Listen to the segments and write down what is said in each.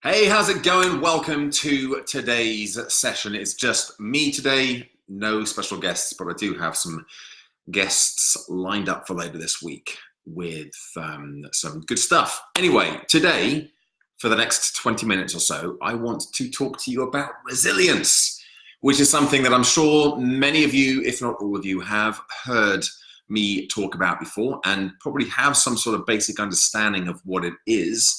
Hey, how's it going? Welcome to today's session. It's just me today, no special guests, but I do have some guests lined up for later this week with some good stuff. Anyway, today, for the next 20 minutes or so, I want to talk to you about resilience, which is something that I'm sure many of you, if not all of you, have heard me talk about before and probably have some sort of basic understanding of what it is.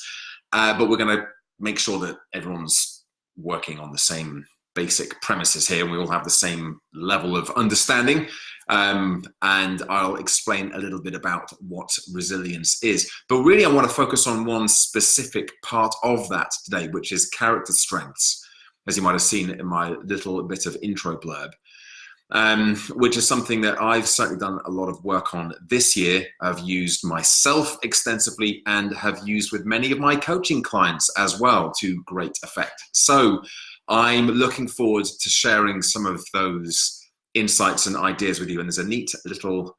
But we're going to make sure that everyone's working on the same basic premises here and we all have the same level of understanding. And I'll explain a little bit about what resilience is. But really, I want to focus on one specific part of that today, which is character strengths, as you might have seen in my little bit of intro blurb. Which is something that I've certainly done a lot of work on this year. I've used myself extensively and have used with many of my coaching clients as well to great effect. So I'm looking forward to sharing some of those insights and ideas with you. And there's a neat little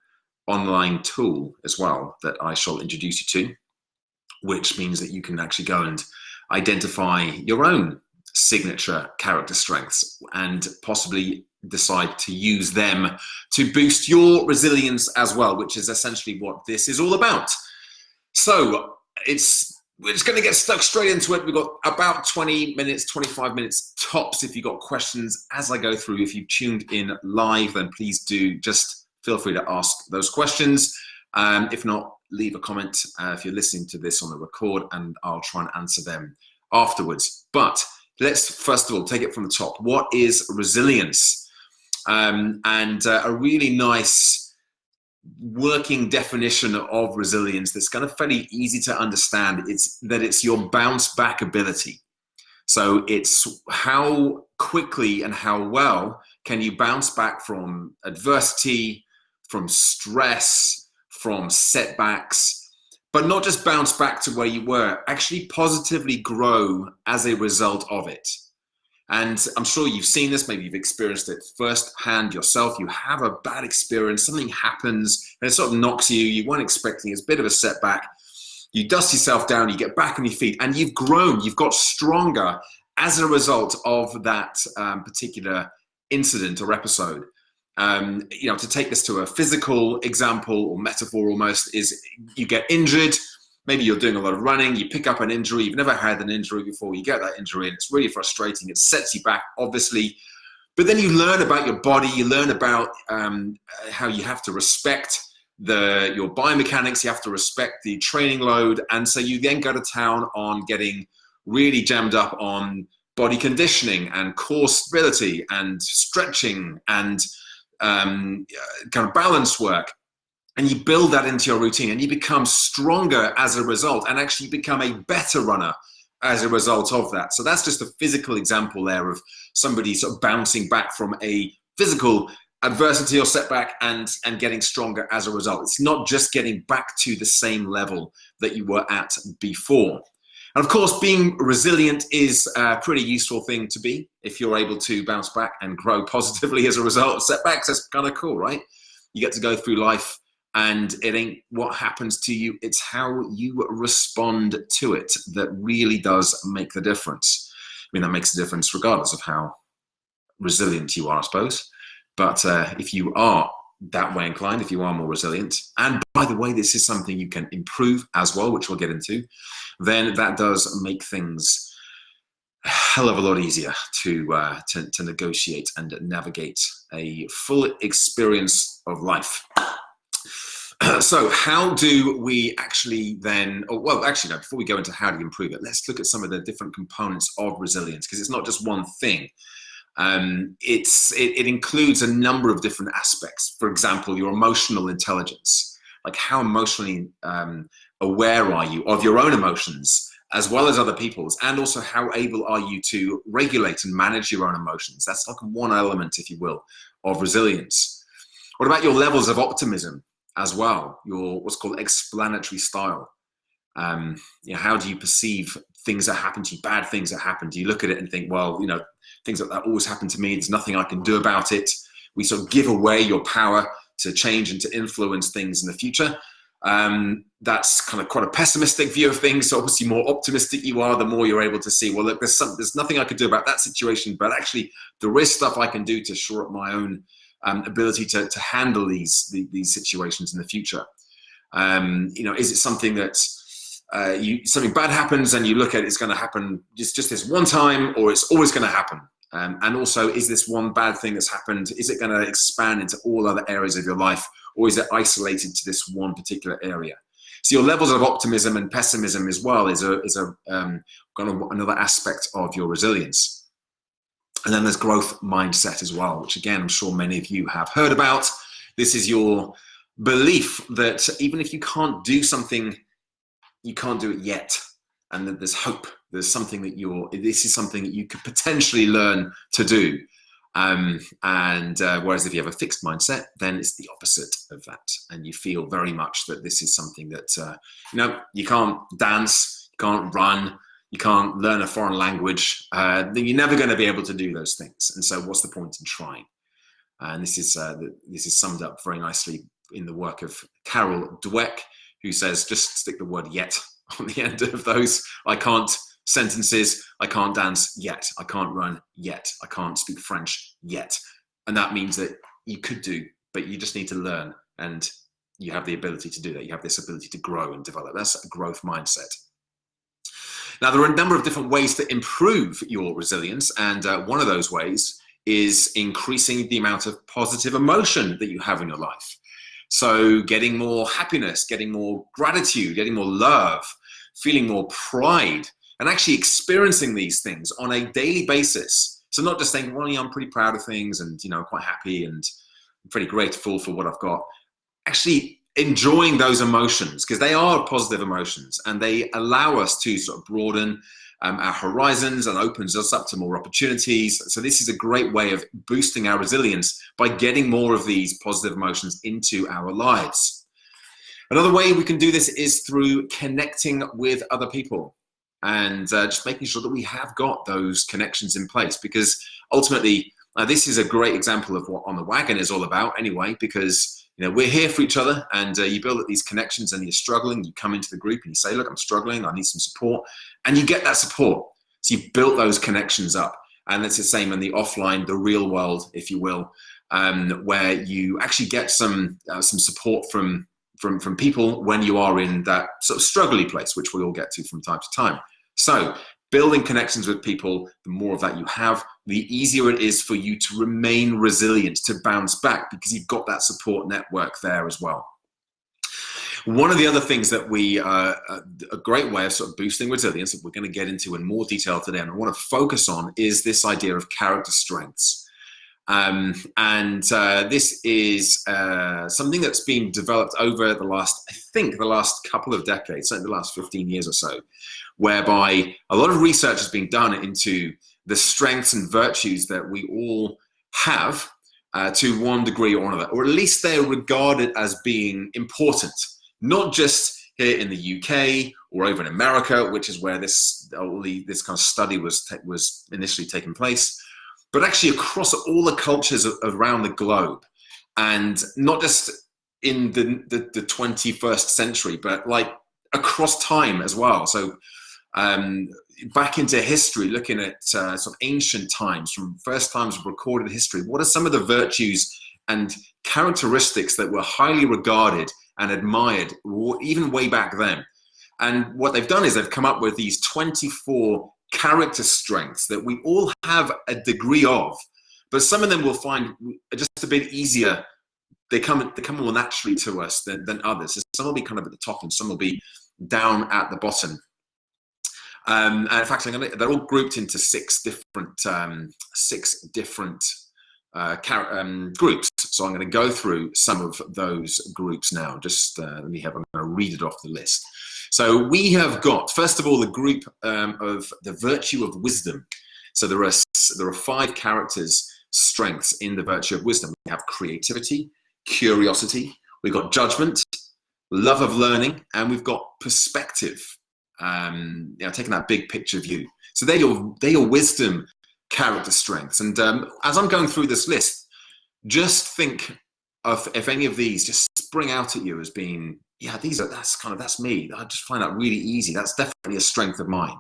online tool as well that I shall introduce you to, which means that you can actually go and identify your own signature character strengths and possibly decide to use them to boost your resilience as well, which is essentially what this is all about. So we're just going to get stuck straight into it. We've got about 20 minutes, 25 minutes tops. If you've got questions as I go through, if you've tuned in live, then please do just feel free to ask those questions. If not, leave a comment if you're listening to this on the record, and I'll try and answer them afterwards. But let's first of all take it from the top. What is resilience? A really nice working definition of resilience that's kind of fairly easy to understand. It's your bounce back ability. So it's how quickly and how well can you bounce back from adversity, from stress, from setbacks, but not just bounce back to where you were, actually positively grow as a result of it. And I'm sure you've seen this, maybe you've experienced it firsthand yourself. You have a bad experience, something happens, and it sort of knocks you weren't expecting, it's a bit of a setback. You dust yourself down, you get back on your feet, and you've grown, you've got stronger as a result of that particular incident or episode. To take this to a physical example or metaphor almost, is you get injured. Maybe you're doing a lot of running, you pick up an injury, you've never had an injury before, you get that injury and it's really frustrating, it sets you back, obviously. But then you learn about your body, you learn about how you have to respect your biomechanics, you have to respect the training load, and so you then go to town on getting really jammed up on body conditioning and core stability and stretching and kind of balance work. And you build that into your routine and you become stronger as a result and actually become a better runner as a result of that. So that's just a physical example there of somebody sort of bouncing back from a physical adversity or setback and getting stronger as a result. It's not just getting back to the same level that you were at before. And of course, being resilient is a pretty useful thing to be. If you're able to bounce back and grow positively as a result of setbacks, that's kind of cool, right? You get to go through life and it ain't what happens to you, it's how you respond to it that really does make the difference. I mean, that makes a difference regardless of how resilient you are, I suppose. But if you are that way inclined, if you are more resilient, and by the way, this is something you can improve as well, which we'll get into, then that does make things a hell of a lot easier to negotiate and navigate a full experience of life. So how do we actually then, before we go into how do you improve it, let's look at some of the different components of resilience, because it's not just one thing. It includes a number of different aspects. For example, your emotional intelligence, like how emotionally aware are you of your own emotions as well as other people's, and also how able are you to regulate and manage your own emotions. That's like one element, if you will, of resilience. What about your levels of optimism as well, your what's called explanatory style? How do you perceive things that happen to you, bad things that happen? Do you look at it and think, well, things like that always happen to me, there's nothing I can do about it? We sort of give away your power to change and to influence things in the future. That's kind of quite a pessimistic view of things. So obviously, more optimistic you are, the more you're able to see, well, look, there's nothing I could do about that situation, but actually there is stuff I can do to shore up my own ability to handle these situations in the future. Is it something that something bad happens and you look at it's going to happen just this one time, or it's always going to happen? And also, is this one bad thing that's happened, is it going to expand into all other areas of your life, or is it isolated to this one particular area? So your levels of optimism and pessimism as well is kind of another aspect of your resilience. And then there's growth mindset as well, which again, I'm sure many of you have heard about. This is your belief that even if you can't do something, you can't do it yet, and that there's hope. There's something that this is something that you could potentially learn to do. Whereas if you have a fixed mindset, then it's the opposite of that. And you feel very much that this is something that, you can't dance, you can't run, you can't learn a foreign language. Then you're never going to be able to do those things. And so what's the point in trying? And this is summed up very nicely in the work of Carol Dweck, who says, just stick the word yet on the end of those I can't sentences. I can't dance yet. I can't run yet. I can't speak French yet. And that means that you could do, but you just need to learn, and you have the ability to do that. You have this ability to grow and develop. That's a growth mindset. Now, there are a number of different ways to improve your resilience, and one of those ways is increasing the amount of positive emotion that you have in your life. So getting more happiness, getting more gratitude, getting more love, feeling more pride, and actually experiencing these things on a daily basis. So not just saying, well, I'm pretty proud of things and, quite happy and I'm pretty grateful for what I've got. Actually enjoying those emotions, because they are positive emotions and they allow us to sort of broaden our horizons and opens us up to more opportunities. So this is a great way of boosting our resilience by getting more of these positive emotions into our lives. Another way we can do this is through connecting with other people, and just making sure that we have got those connections in place, because ultimately this is a great example of what On the Wagon is all about anyway, because we're here for each other, and you build up these connections, and you're struggling, you come into the group and you say, look, I'm struggling, I need some support, and you get that support. So you've built those connections up, and it's the same in the offline, the real world, if you will, where you actually get some support from people when you are in that sort of struggly place, which we all get to from time to time. So building connections with people, the more of that you have, the easier it is for you to remain resilient, to bounce back, because you've got that support network there as well. One of the other things that a great way of sort of boosting resilience that we're going to get into in more detail today, and I want to focus on, is this idea of character strengths. This is something that's been developed over the last couple of decades, certainly the last 15 years or so, whereby a lot of research has been done into the strengths and virtues that we all have to one degree or another, or at least they're regarded as being important, not just here in the UK or over in America, which is where this kind of study was initially taking place, but actually across all the cultures around the globe, and not just in the 21st century, but like across time as well. So back into history, looking at sort of ancient times, from first times of recorded history, what are some of the virtues and characteristics that were highly regarded and admired even way back then? And what they've done is they've come up with these 24 character strengths that we all have a degree of, but some of them we'll find are just a bit easier. They come more naturally to us than others. So some will be kind of at the top and some will be down at the bottom. And in fact, they're all grouped into six different groups. So I'm going to go through some of those groups now. Just I'm going to read it off the list. So we have got, first of all, the group of the virtue of wisdom. So there are 5 characters, strengths in the virtue of wisdom. We have creativity, curiosity, we've got judgment, love of learning, and we've got perspective. Taking that big picture view. So they're your wisdom character strengths. And as I'm going through this list, just think of if any of these just spring out at you as being, yeah, that's me. I just find that really easy. That's definitely a strength of mine.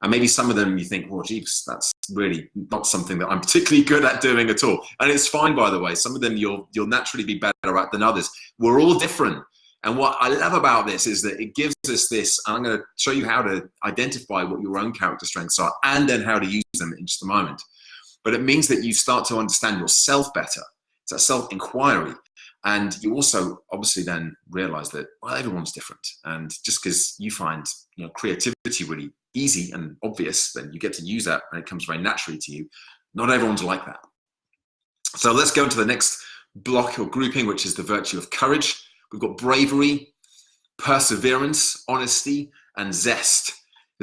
And maybe some of them you think, well, geez, that's really not something that I'm particularly good at doing at all. And it's fine, by the way. Some of them you'll naturally be better at than others. We're all different. And what I love about this is that it gives us this, and I'm going to show you how to identify what your own character strengths are and then how to use them in just a moment. But it means that you start to understand yourself better. It's a self-inquiry. And you also obviously then realize that, well, everyone's different. And just because you find creativity really easy and obvious, then you get to use that and it comes very naturally to you. Not everyone's like that. So let's go into the next block or grouping, which is the virtue of courage. We've got bravery, perseverance, honesty, and zest.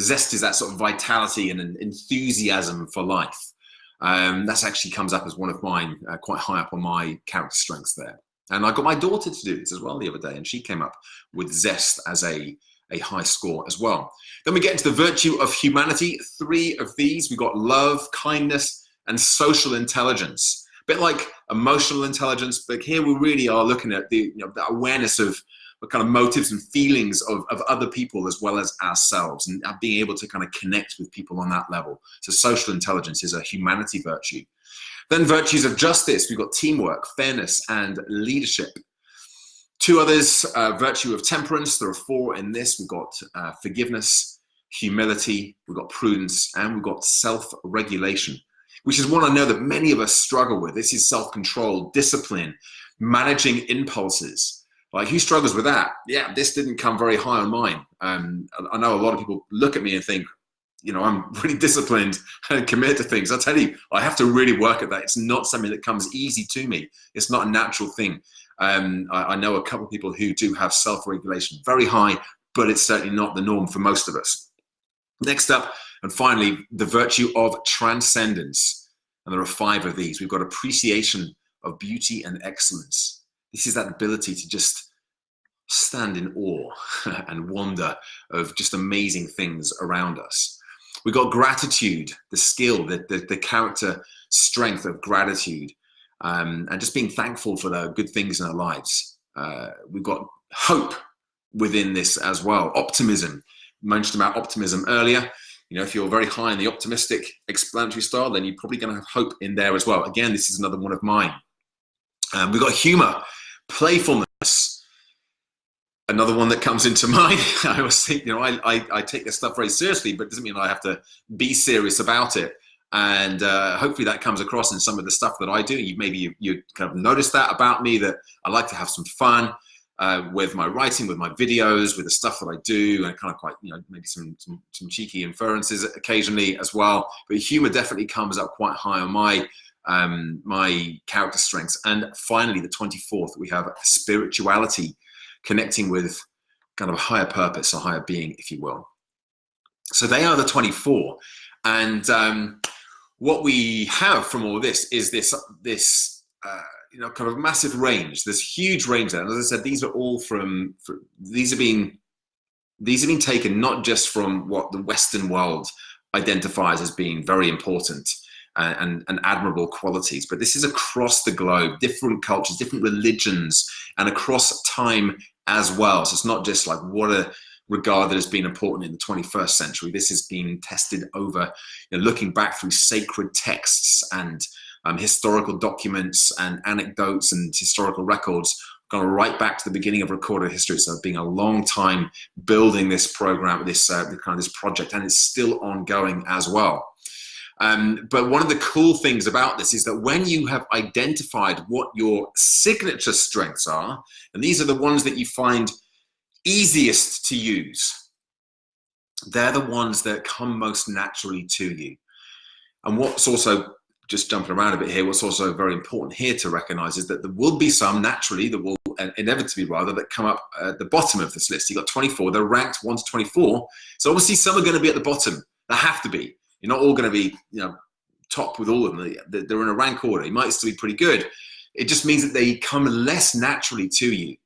Zest is that sort of vitality and an enthusiasm for life. That actually comes up as one of mine, quite high up on my character strengths there. And I got my daughter to do this as well the other day, and she came up with zest as a high score as well. Then we get into the virtue of humanity. 3 of these, we've got love, kindness, and social intelligence. A bit like emotional intelligence, but here we really are looking at the awareness of the kind of motives and feelings of other people as well as ourselves, and being able to kind of connect with people on that level. So social intelligence is a humanity virtue. Then virtues of justice, we've got teamwork, fairness, and leadership. 2 others, virtue of temperance. There are 4 in this. We've got forgiveness, humility, we've got prudence, and we've got self-regulation, which is one I know that many of us struggle with. This is self-control, discipline, managing impulses. Like, who struggles with that? Yeah, this didn't come very high on mine. I know a lot of people look at me and think, I'm really disciplined and committed to things. I'll tell you, I have to really work at that. It's not something that comes easy to me. It's not a natural thing. I know a couple of people who do have self-regulation very high, but it's certainly not the norm for most of us. Next up, and finally, the virtue of transcendence. And there are 5 of these. We've got appreciation of beauty and excellence. This is that ability to just stand in awe and wonder of just amazing things around us. We've got gratitude, the skill, the character strength of gratitude, and just being thankful for the good things in our lives. We've got hope within this as well. Optimism, mentioned about optimism earlier. If you're very high in the optimistic explanatory style, then you're probably going to have hope in there as well. Again, this is another one of mine. We've got humor, playfulness. Another one that comes into mind. I always think, I take this stuff very seriously, but it doesn't mean I have to be serious about it. And hopefully that comes across in some of the stuff that I do. Maybe you kind of noticed that about me, that I like to have some fun with my writing, with my videos, with the stuff that I do, and kind of quite, maybe some cheeky inferences occasionally as well. But humor definitely comes up quite high on my character strengths. And finally, the 24th, we have spirituality, connecting with kind of a higher purpose, a higher being, if you will. So they are the 24. And what we have from all this is this kind of massive range, this huge range there. And as I said, these are all these have been taken not just from what the Western world identifies as being very important and admirable qualities, but this is across the globe, different cultures, different religions, and across time as well. So it's not just like what are regarded as being important in the 21st century. This has been tested over, looking back through sacred texts and historical documents and anecdotes and historical records, going right back to the beginning of recorded history. So it's been a long time building this program, this project, and it's still ongoing as well. But one of the cool things about this is that when you have identified what your signature strengths are, and these are the ones that you find easiest to use, they're the ones that come most naturally to you. And what's also, just jumping around a bit here, what's also very important here to recognize is that there will be some naturally, that will inevitably rather, that come up at the bottom of this list. You've got 24, they're ranked 1 to 24. So obviously some are going to be at the bottom. They have to be. You're not all going to be, top with all of them. They're in a rank order. You might still be pretty good. It just means that they come less naturally to you.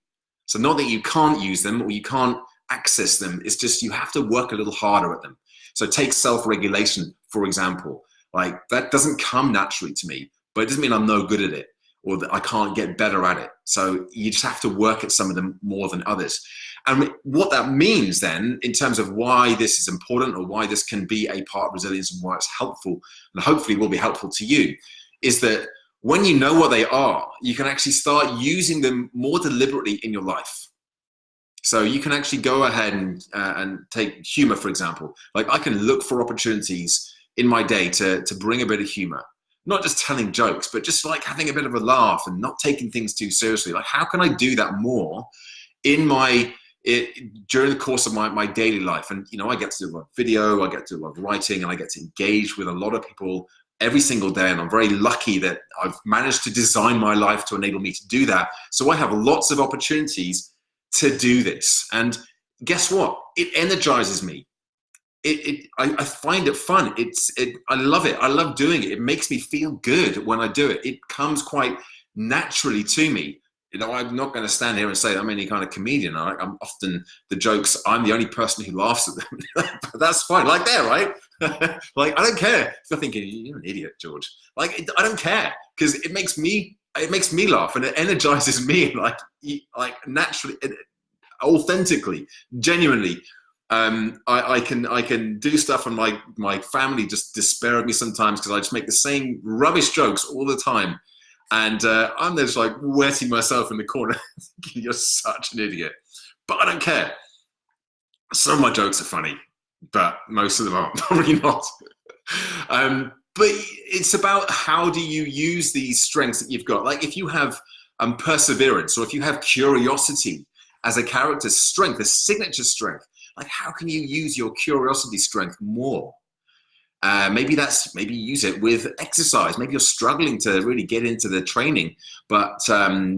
So not that you can't use them or you can't access them. It's just you have to work a little harder at them. So take self-regulation, for example. Like, that doesn't come naturally to me, but it doesn't mean I'm no good at it or that I can't get better at it. So you just have to work at some of them more than others. And what that means then, in terms of why this is important or why this can be a part of resilience and why it's helpful, and hopefully will be helpful to you, is that when you know what they are, you can actually start using them more deliberately in your life. So you can actually go ahead and take humor, for example. Like, I can look for opportunities in my day to bring a bit of humor. Not just telling jokes, but just like having a bit of a laugh and not taking things too seriously. Like, how can I do that more in during the course of my daily life? And, you know, I get to do a lot of video, I get to do a lot of writing, and I get to engage with a lot of people every single day. And I'm very lucky that I've managed to design my life to enable me to do that. So I have lots of opportunities to do this. And guess what? It energizes me. I find it fun. I love it. I love doing it. It makes me feel good when I do it. It comes quite naturally to me. You know, I'm not going to stand here and say I'm any kind of comedian. I'm often the jokes. I'm the only person who laughs at them. But that's fine. Like, there, right? Like, I don't care. If you're thinking you're an idiot, George. Like, I don't care, because it makes me laugh, and it energizes me. Like naturally, authentically, genuinely. I can do stuff, and my family just despair of me sometimes because I just make the same rubbish jokes all the time, and I'm just like wetting myself in the corner thinking, you're such an idiot. But I don't care. Some of my jokes are funny, but most of them aren't. Probably not. But it's about, how do you use these strengths that you've got? Like, if you have perseverance, or if you have curiosity as a character strength, a signature strength, like, how can you use your curiosity strength more? Maybe you use it with exercise. Maybe you're struggling to really get into the training, but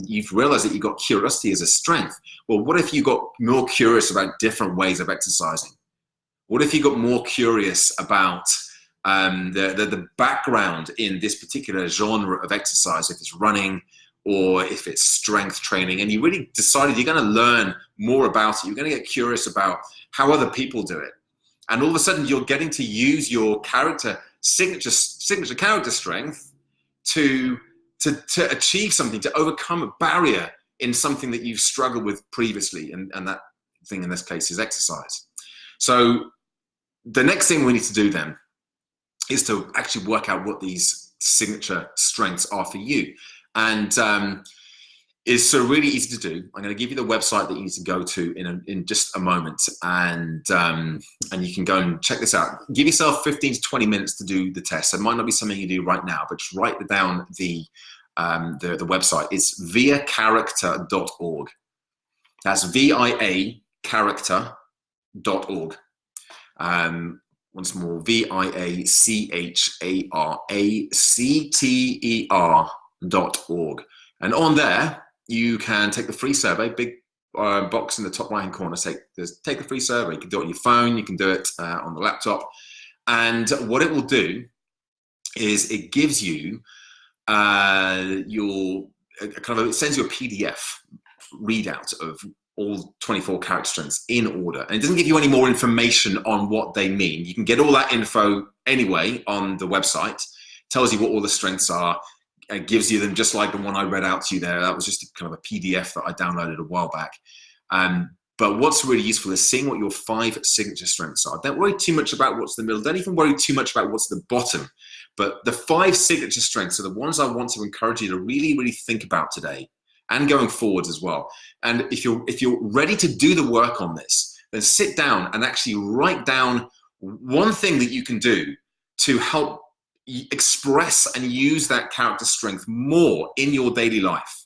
you've realized that you've got curiosity as a strength. Well, what if you got more curious about different ways of exercising? What if you got more curious about the background in this particular genre of exercise, if it's running or if it's strength training, and you really decided you're going to learn more about it, you're going to get curious about how other people do it. And all of a sudden you're getting to use your signature character strength to achieve something, to overcome a barrier in something that you've struggled with previously. And that thing in this case is exercise. So the next thing we need to do then is to actually work out what these signature strengths are for you. And it's so really easy to do. I'm going to give you the website that you need to go to in just a moment, and you can go and check this out. Give yourself 15 to 20 minutes to do the test. It might not be something you do right now, but just write down the website. It's viacharacter.org. That's VIA character.org. Once more, VIACHARACTER.org. And on there, you can take the free survey. Big box in the top right-hand corner. Take the free survey. You can do it on your phone. You can do it on the laptop. And what it will do is it gives you it sends you a PDF readout of all 24 character strengths in order. And it doesn't give you any more information on what they mean. You can get all that info anyway on the website. It tells you what all the strengths are. It gives you them just like the one I read out to you there. That was just kind of a PDF that I downloaded a while back. But what's really useful is seeing what your 5 signature strengths are. Don't worry too much about what's in the middle. Don't even worry too much about what's at the bottom. But the 5 signature strengths are the ones I want to encourage you to really, really think about today and going forwards as well. And if you're ready to do the work on this, then sit down and actually write down one thing that you can do to help express and use that character strength more in your daily life.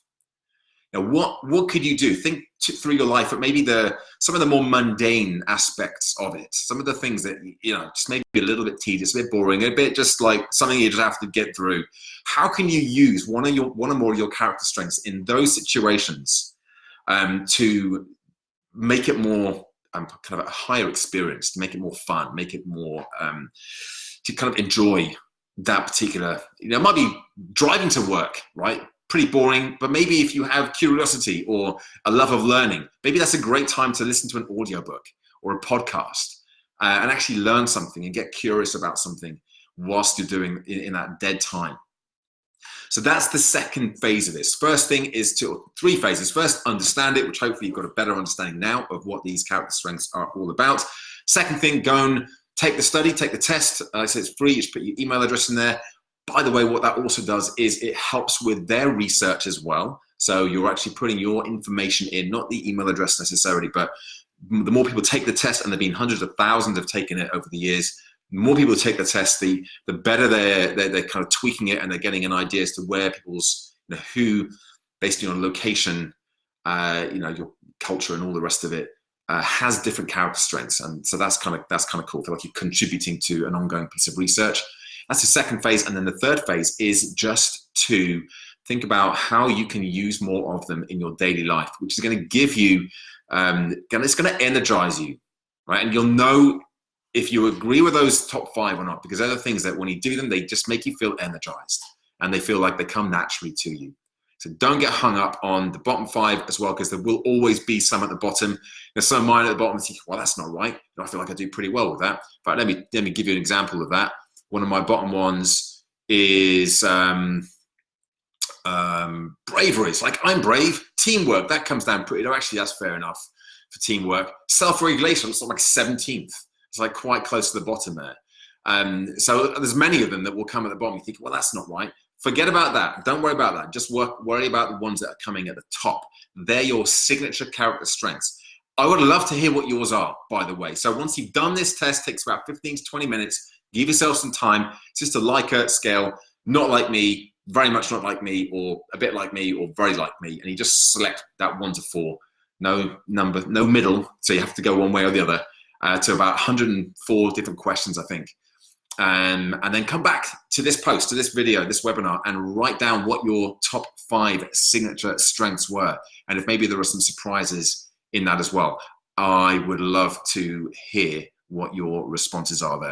Now, what could you do? Think through your life, but maybe some of the more mundane aspects of it. Some of the things that, just maybe a little bit tedious, a bit boring, a bit just like something you just have to get through. How can you use one or more of your character strengths in those situations to make it more kind of a higher experience, to make it more fun, make it more to kind of enjoy that particular, it might be driving to work, right? Pretty boring, but maybe if you have curiosity or a love of learning, maybe that's a great time to listen to an audiobook or a podcast and actually learn something and get curious about something whilst you're doing in that dead time. So that's the second phase of this. First thing is three phases. First, understand it, which hopefully you've got a better understanding now of what these character strengths are all about. Second thing, go and take the study, take the test. I said it's free, you just put your email address in there. By the way, what that also does is it helps with their research as well. So you're actually putting your information in, not the email address necessarily, but the more people take the test, and there have been hundreds of thousands have taken it over the years, the more people take the test, the better they're kind of tweaking it, and they're getting an idea as to where people's, who, based on location, your culture and all the rest of it, has different character strengths. And so that's kind of cool. I feel like you're contributing to an ongoing piece of research. That's the second phase. And then the third phase is just to think about how you can use more of them in your daily life, which is going to give you, it's going to energize you, right? And you'll know if you agree with those top 5 or not, because they're the things that when you do them, they just make you feel energized and they feel like they come naturally to you. So don't get hung up on the bottom 5 as well, because there will always be some at the bottom. There's some of mine at the bottom and think, well, that's not right. I feel like I do pretty well with that. But let me give you an example of that. One of my bottom ones is bravery. It's like, I'm brave. Teamwork, that comes down pretty low. Actually, that's fair enough for teamwork. Self-regulation, it's like 17th. It's like quite close to the bottom there. So there's many of them that will come at the bottom. You think, well, that's not right. Forget about that. Don't worry about that. Just worry about the ones that are coming at the top. They're your signature character strengths. I would love to hear what yours are, by the way. So once you've done this test, it takes about 15 to 20 minutes. Give yourself some time. It's just a Likert scale, not like me, very much not like me, or a bit like me, or very like me. And you just select that 1 to 4. No number, no middle. So you have to go one way or the other. To about 104 different questions, I think. And then come back to this post, to this video, this webinar, and write down what your top 5 signature strengths were. And if maybe there are some surprises in that as well. I would love to hear what your responses are there.